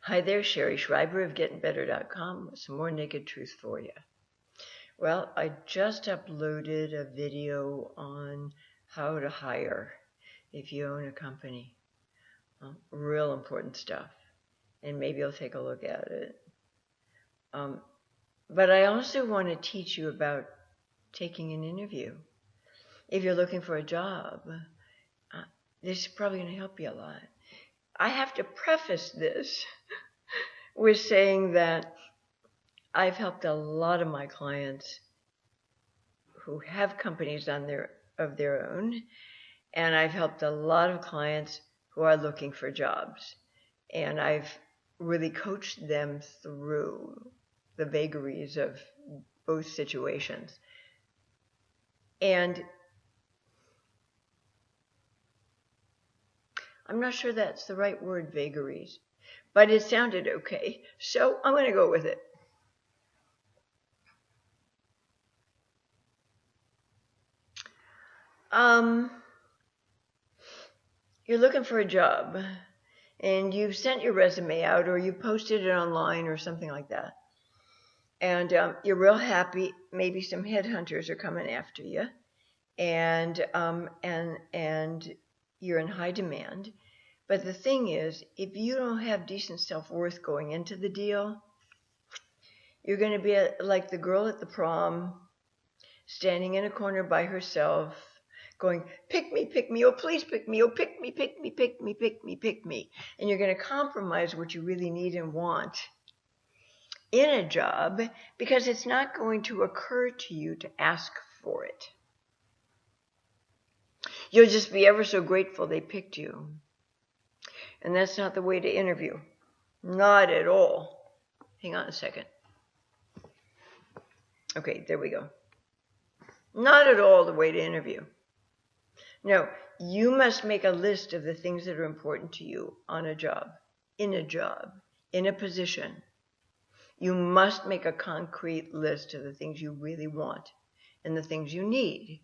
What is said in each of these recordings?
Hi there, Sherry Schreiber of GettingBetter.com with some more naked truth for you. Well, I just uploaded a video on how to hire if you own a company. Real important stuff, and maybe you'll take a look at it. But I also want to teach you about taking an interview. If you're looking for a job, this is probably going to help you a lot. I have to preface this with saying that I've helped a lot of my clients who have companies of their own, and I've helped a lot of clients who are looking for jobs, and I've really coached them through the vagaries of both situations. And I'm not sure that's the right word, vagaries, but it sounded okay, so I'm going to go with it. You're looking for a job, and you've sent your resume out, or you posted it online or something like that, and you're real happy. Maybe some headhunters are coming after you, and you're in high demand. But the thing is, if you don't have decent self-worth going into the deal, you're going to be like the girl at the prom, standing in a corner by herself, going, pick me, oh please pick me, oh pick me, pick me, pick me, pick me, pick me. And you're going to compromise what you really need and want in a job because it's not going to occur to you to ask for it. You'll just be ever so grateful they picked you. And that's not the way to interview. Not at all. Hang on a second. Okay, there we go. Not at all the way to interview. No, you must make a list of the things that are important to you on a job, in a position. You must make a concrete list of the things you really want and the things you need.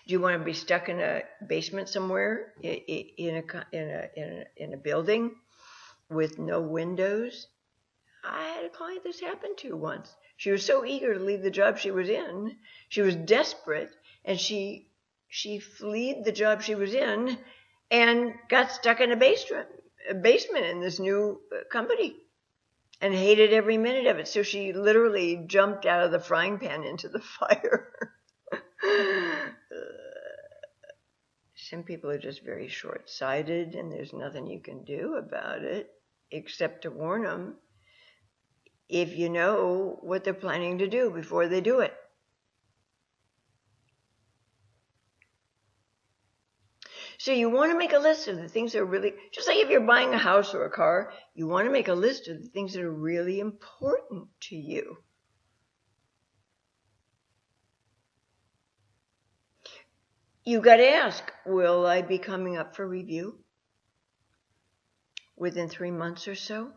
Do you want to be stuck in a basement somewhere in a building with no windows? I had a client this happened to once. She was so eager to leave the job she was in. She was desperate, and she fled the job she was in and got stuck in a basement in this new company and hated every minute of it. So she literally jumped out of the frying pan into the fire. Some people are just very short-sighted, and there's nothing you can do about it except to warn them if you know what they're planning to do before they do it. So you want to make a list of the things that are really, just like if you're buying a house or a car, you want to make a list of the things that are really important to you. You got to ask, will I be coming up for review within 3 months or so?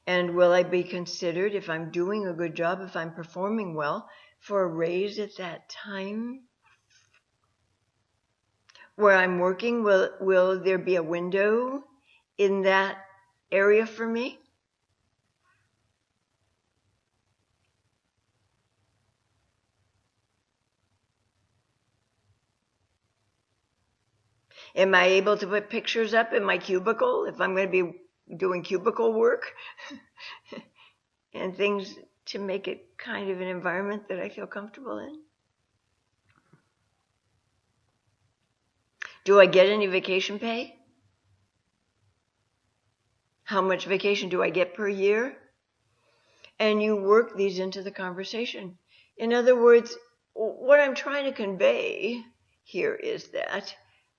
And will I be considered, if I'm doing a good job, if I'm performing well, for a raise at that time? Where I'm working, will there be a window in that area for me? Am I able to put pictures up in my cubicle if I'm going to be doing cubicle work and things to make it kind of an environment that I feel comfortable in? Do I get any vacation pay? How much vacation do I get per year? And you work these into the conversation. In other words, what I'm trying to convey here is that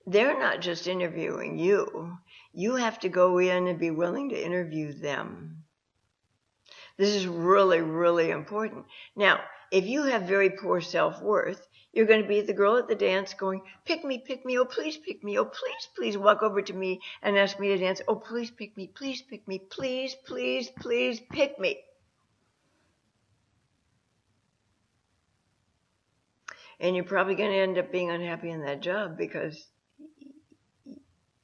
they're not just interviewing you. You have to go in and be willing to interview them. This is really, really important. Now, if you have very poor self-worth, you're going to be the girl at the dance going, pick me, oh, please pick me. Oh, please, please walk over to me and ask me to dance. Oh, please pick me, please pick me, please, please, please pick me. And you're probably going to end up being unhappy in that job because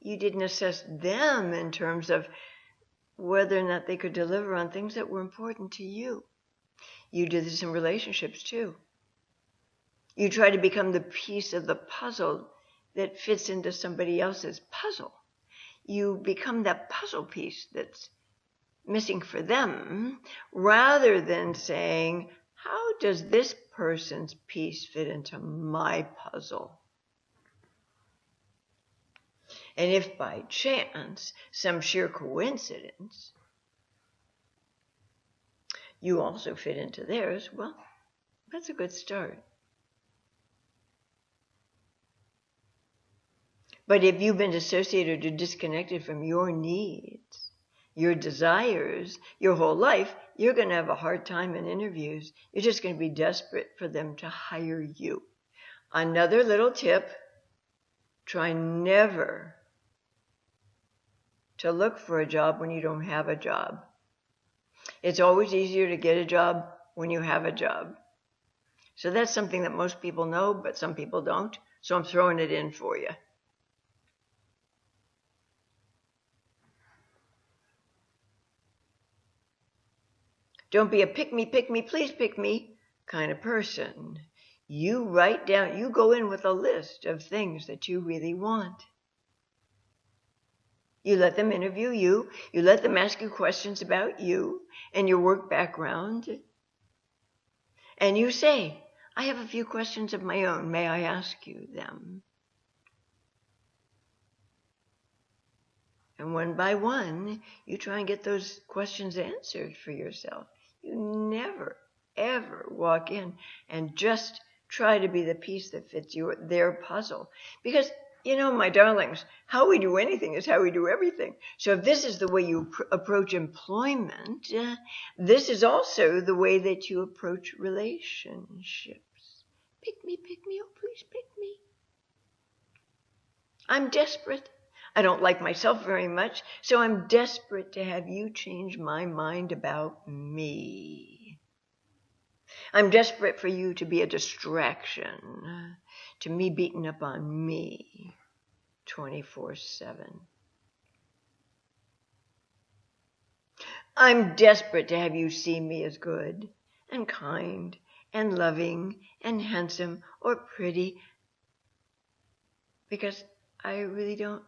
You didn't assess them in terms of whether or not they could deliver on things that were important to you. You do this in relationships too. You try to become the piece of the puzzle that fits into somebody else's puzzle. You become that puzzle piece that's missing for them, rather than saying, how does this person's piece fit into my puzzle? And if by chance, some sheer coincidence, you also fit into theirs, well, that's a good start. But if you've been dissociated or disconnected from your needs, your desires, your whole life, you're going to have a hard time in interviews. You're just going to be desperate for them to hire you. Another little tip, try never to look for a job when you don't have a job. It's always easier to get a job when you have a job. So that's something that most people know, but some people don't. So I'm throwing it in for you. Don't be a pick me, please pick me kind of person. You write down, you go in with a list of things that you really want. You let them interview you. You let them ask you questions about you and your work background. And you say, I have a few questions of my own. May I ask you them? And one by one, you try and get those questions answered for yourself. You never, ever walk in and just try to be the piece that fits their puzzle. Because, you know, my darlings, how we do anything is how we do everything. So if this is the way you approach employment, this is also the way that you approach relationships. Pick me, oh, please pick me. I'm desperate. I don't like myself very much, so I'm desperate to have you change my mind about me. I'm desperate for you to be a distraction to me beating up on me 24/7. I'm desperate to have you see me as good and kind and loving and handsome or pretty, because I really don't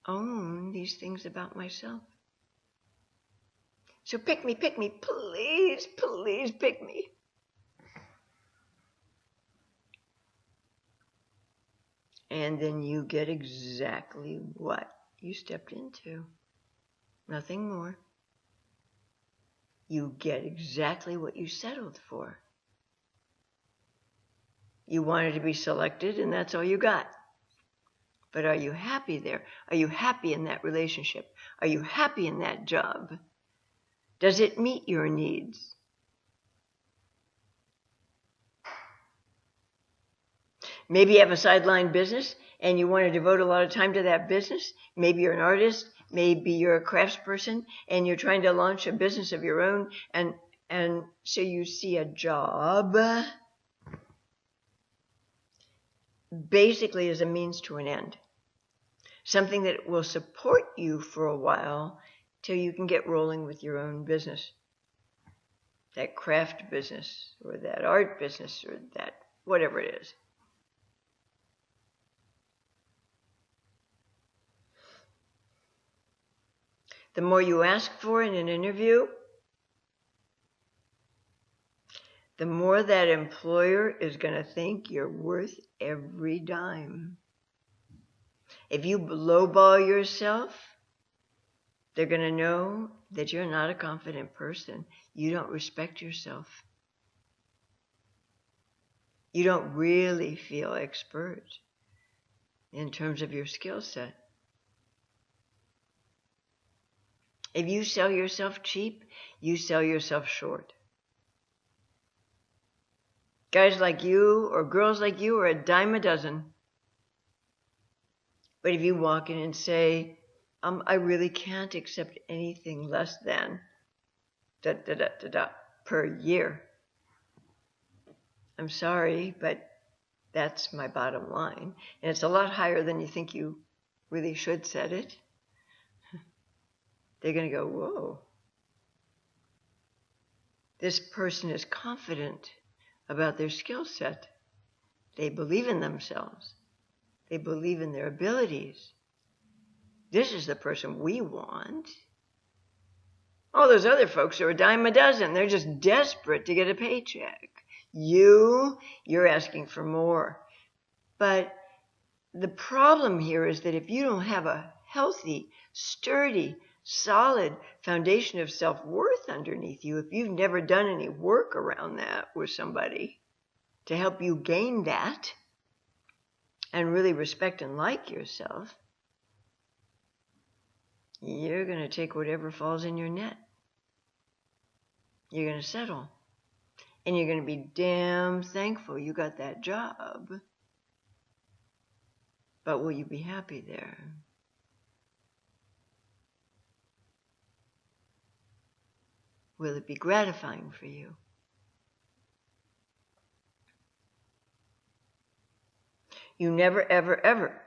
own these things about myself. So pick me, please, please pick me. And then you get exactly what you stepped into. Nothing more. You get exactly what you settled for. You wanted to be selected, and that's all you got. But are you happy there? Are you happy in that relationship? Are you happy in that job? Does it meet your needs? Maybe you have a sideline business and you want to devote a lot of time to that business. Maybe you're an artist. Maybe you're a craftsperson and you're trying to launch a business of your own. And so you see a job basically as a means to an end. Something that will support you for a while till you can get rolling with your own business. That craft business or that art business or that whatever it is. The more you ask for in an interview, the more that employer is going to think you're worth every dime. If you lowball yourself, they're going to know that you're not a confident person. You don't respect yourself. You don't really feel expert in terms of your skill set. If you sell yourself cheap, you sell yourself short. Guys like you or girls like you are a dime a dozen. But if you walk in and say, I really can't accept anything less than per year. I'm sorry, but that's my bottom line. And it's a lot higher than you think you really should said it, they're going to go, whoa, this person is confident about their skill set. They believe in themselves. They believe in their abilities. This is the person we want. All those other folks are a dime a dozen. They're just desperate to get a paycheck. You're asking for more. But the problem here is that if you don't have a healthy, sturdy, solid foundation of self-worth underneath you, if you've never done any work around that with somebody to help you gain that and really respect and like yourself, you're going to take whatever falls in your net. You're going to settle. And you're going to be damn thankful you got that job. But will you be happy there? Will it be gratifying for you? You never, ever, ever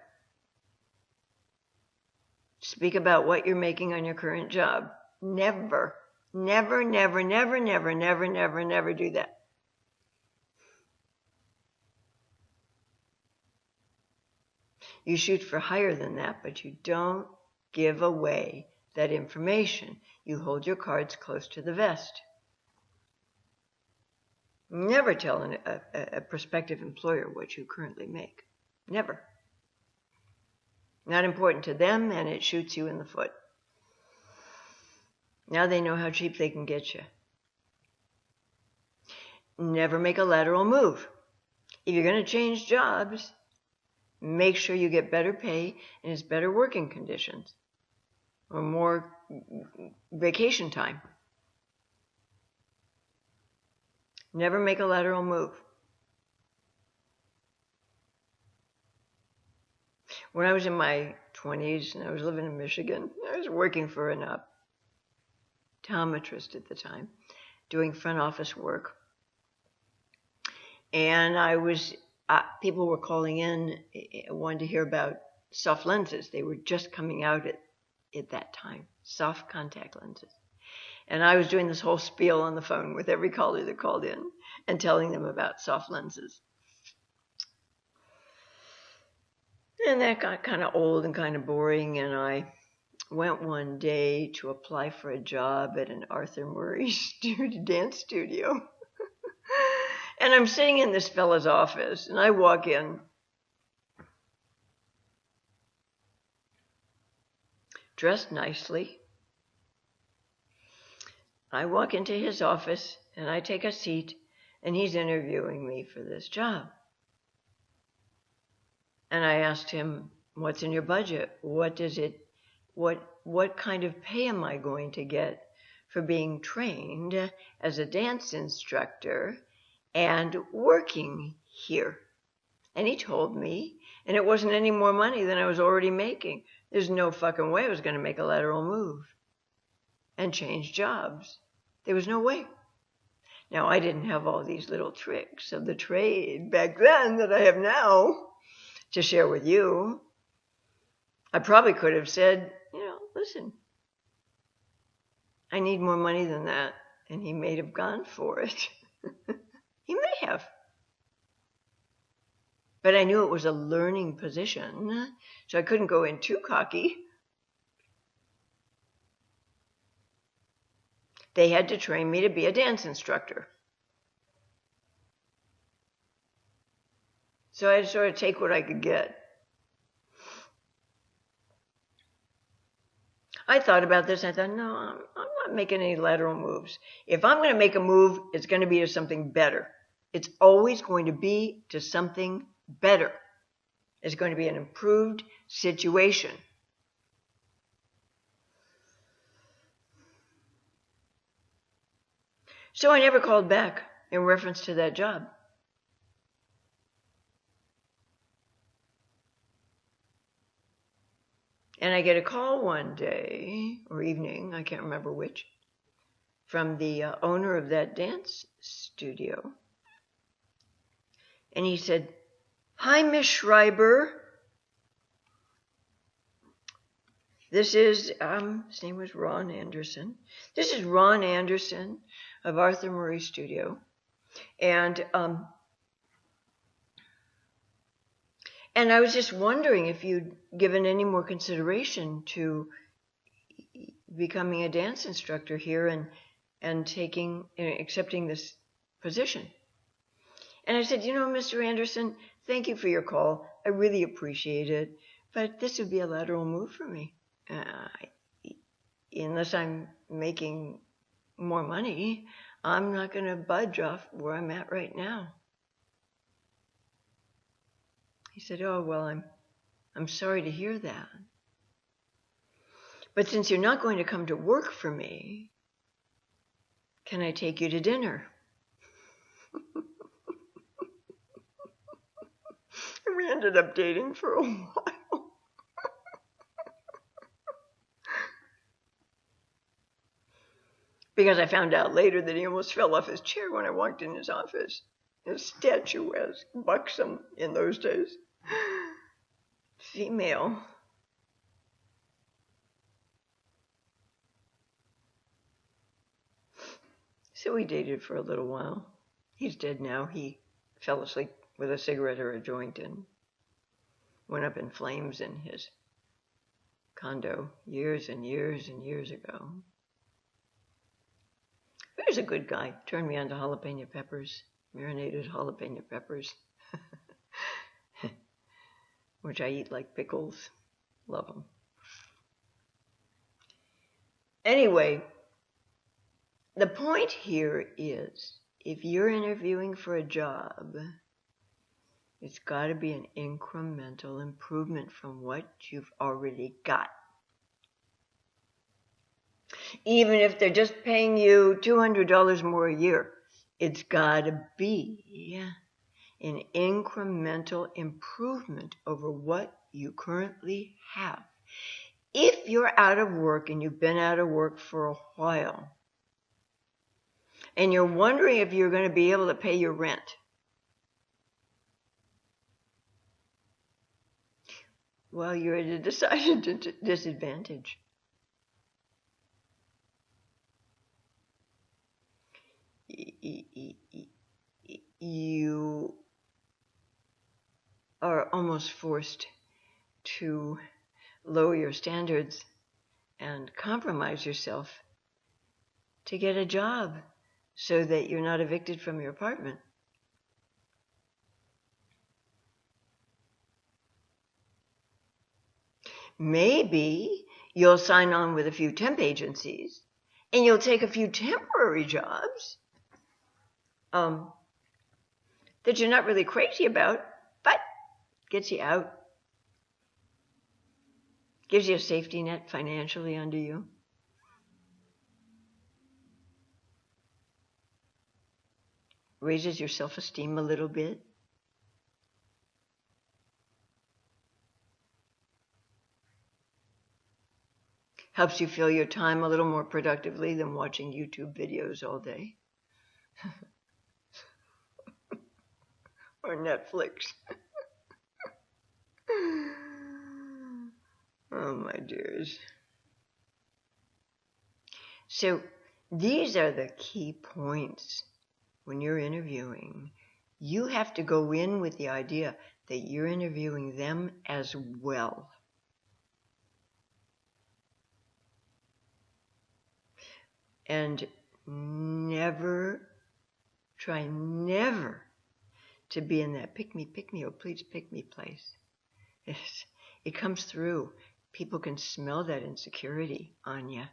speak about what you're making on your current job. Never, never, never, never, never, never, never, never do that. You shoot for higher than that, but you don't give away that information. You hold your cards close to the vest. Never tell a prospective employer what you currently make. Never. Not important to them, and it shoots you in the foot. Now they know how cheap they can get you. Never make a lateral move. If you're going to change jobs, make sure you get better pay and it's better working conditions or more vacation time. Never make a lateral move. When I was in my 20s and I was living in Michigan, I was working for an optometrist at the time, doing front office work. And people were calling in, wanted to hear about soft lenses. They were just coming out at that time, soft contact lenses. And I was doing this whole spiel on the phone with every caller that called in and telling them about soft lenses. And that got kind of old and kind of boring, and I went one day to apply for a job at an Arthur Murray dance studio. And I'm sitting in this fella's office, and I walk in, dressed nicely. I walk into his office, and I take a seat, and he's interviewing me for this job. And I asked him, what's in your budget? What kind of pay am I going to get for being trained as a dance instructor and working here? And he told me, and it wasn't any more money than I was already making. There's no fucking way I was going to make a lateral move and change jobs. There was no way. Now, I didn't have all these little tricks of the trade back then that I have now to share with you. I probably could have said, listen, I need more money than that. And he may have gone for it. He may have. But I knew it was a learning position, so I couldn't go in too cocky. They had to train me to be a dance instructor. So I had to sort of take what I could get. I thought about this. I thought, no, I'm not making any lateral moves. If I'm going to make a move, it's going to be to something better. It's always going to be to something better. It's going to be an improved situation. So I never called back in reference to that job. And I get a call one day, or evening, I can't remember which, from the owner of that dance studio. And he said, "Hi, Miss Schreiber. his name was Ron Anderson. This is Ron Anderson of Arthur Murray Studio. And I was just wondering if you'd given any more consideration to becoming a dance instructor here and accepting this position. And I said, Mr. Anderson, thank you for your call. I really appreciate it, but this would be a lateral move for me. Unless I'm making more money, I'm not going to budge off where I'm at right now. He said, oh, well, I'm sorry to hear that. But since you're not going to come to work for me, can I take you to dinner? And we ended up dating for a while. Because I found out later that he almost fell off his chair when I walked in his office. His statuesque, buxom in those days. Female. So we dated for a little while. He's dead now. He fell asleep with a cigarette or a joint and went up in flames in his condo years and years and years ago. He was a good guy. Turned me on to jalapeno peppers, marinated jalapeno peppers, which I eat like pickles. Love them. Anyway, the point here is, if you're interviewing for a job, it's got to be an incremental improvement from what you've already got. Even if they're just paying you $200 more a year, it's got to be an incremental improvement over what you currently have. If you're out of work and you've been out of work for a while, and you're wondering if you're going to be able to pay your rent, well, you're at a decided disadvantage. You are almost forced to lower your standards and compromise yourself to get a job so that you're not evicted from your apartment. Maybe you'll sign on with a few temp agencies and you'll take a few temporary jobs that you're not really crazy about, but gets you out. Gives you a safety net financially under you. Raises your self-esteem a little bit. Helps you fill your time a little more productively than watching YouTube videos all day. Or Netflix. Oh, my dears. So these are the key points when you're interviewing. You have to go in with the idea that you're interviewing them as well. And try never to be in that pick me, oh please pick me place. It comes through. People can smell that insecurity on you.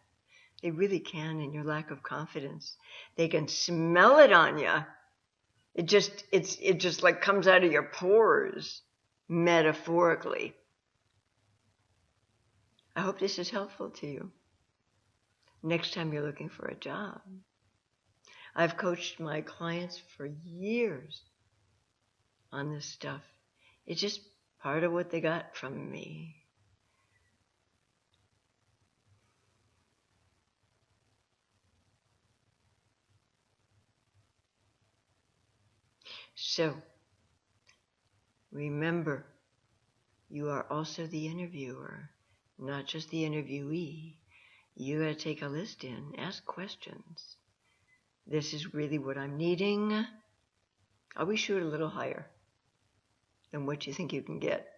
They really can, in your lack of confidence. They can smell it on you. It just like comes out of your pores, metaphorically. I hope this is helpful to you. Next time you're looking for a job. I've coached my clients for years on this stuff. It's just part of what they got from me. So, remember, you are also the interviewer. not just the interviewee. You got to take a list in, ask questions. This is really what I'm needing. I'll be shoot a little higher than what you think you can get.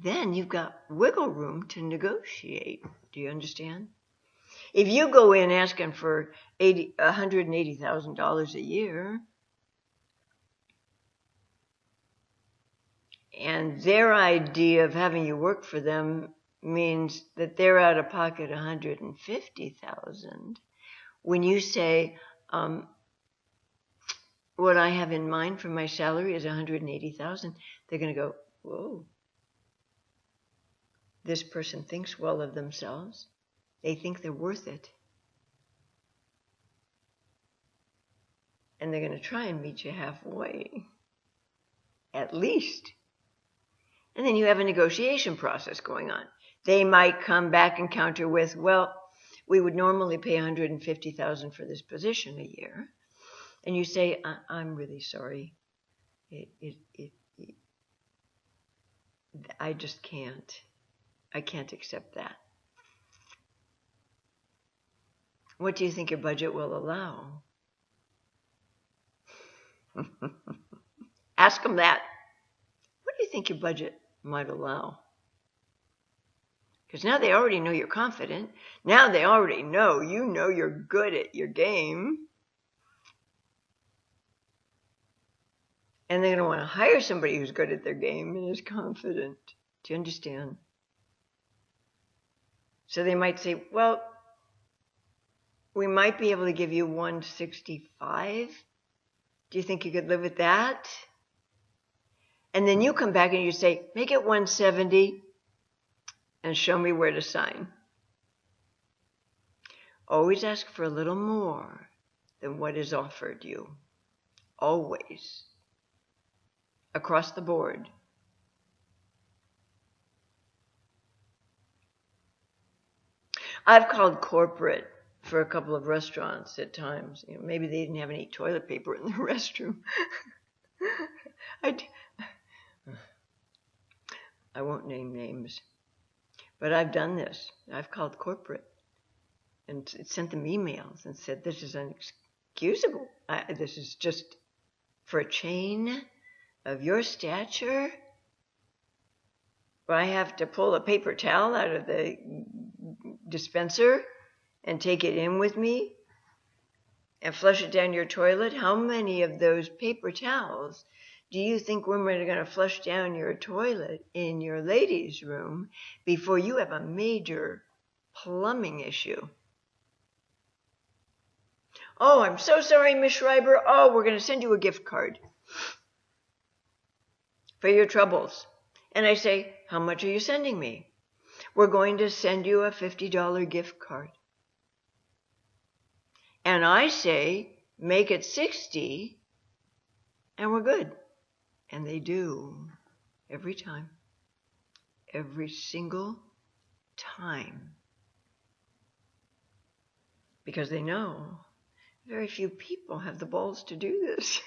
Then you've got wiggle room to negotiate. Do you understand? If you go in asking for $180,000 a year, and their idea of having you work for them means that they're out of pocket $150,000. When you say, what I have in mind for my salary is $180,000, they're going to go, whoa. This person thinks well of themselves. They think they're worth it. And they're going to try and meet you halfway, at least. And then you have a negotiation process going on. They might come back and counter with, well, we would normally pay $150,000 for this position a year. And you say, I'm really sorry. I just can't. I can't accept that. What do you think your budget will allow? Ask them that. What do you think your budget might allow? Because now they already know you're confident. Now they already know you're good at your game. And they're going to want to hire somebody who's good at their game and is confident. Do you understand? So they might say, well, we might be able to give you 165. Do you think you could live with that? And then you come back and you say, make it 170 and show me where to sign. Always ask for a little more than what is offered you. Always. Across the board. I've called corporate for a couple of restaurants at times. Maybe they didn't have any toilet paper in the restroom. I won't name names. But I've done this. I've called corporate and sent them emails and said, this is inexcusable. This is just for a chain of your stature. Where I have to pull a paper towel out of the dispenser and take it in with me and flush it down your toilet. How many of those paper towels do you think women are going to flush down your toilet in your ladies' room before you have a major plumbing issue? Oh, I'm so sorry, Miss Schreiber. Oh, we're going to send you a gift card for your troubles. And I say, how much are you sending me? We're going to send you a $50 gift card. And I say, make it 60 and we're good. And they do every time. Every single time. Because they know very few people have the balls to do this.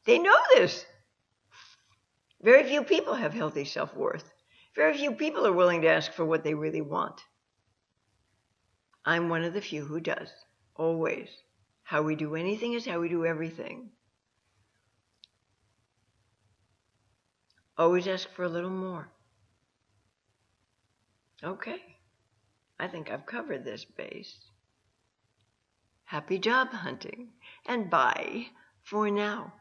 They know this. Very few people have healthy self-worth. Very few people are willing to ask for what they really want. I'm one of the few who does. Always. How we do anything is how we do everything. Always ask for a little more. Okay. I think I've covered this base. Happy job hunting, and bye for now.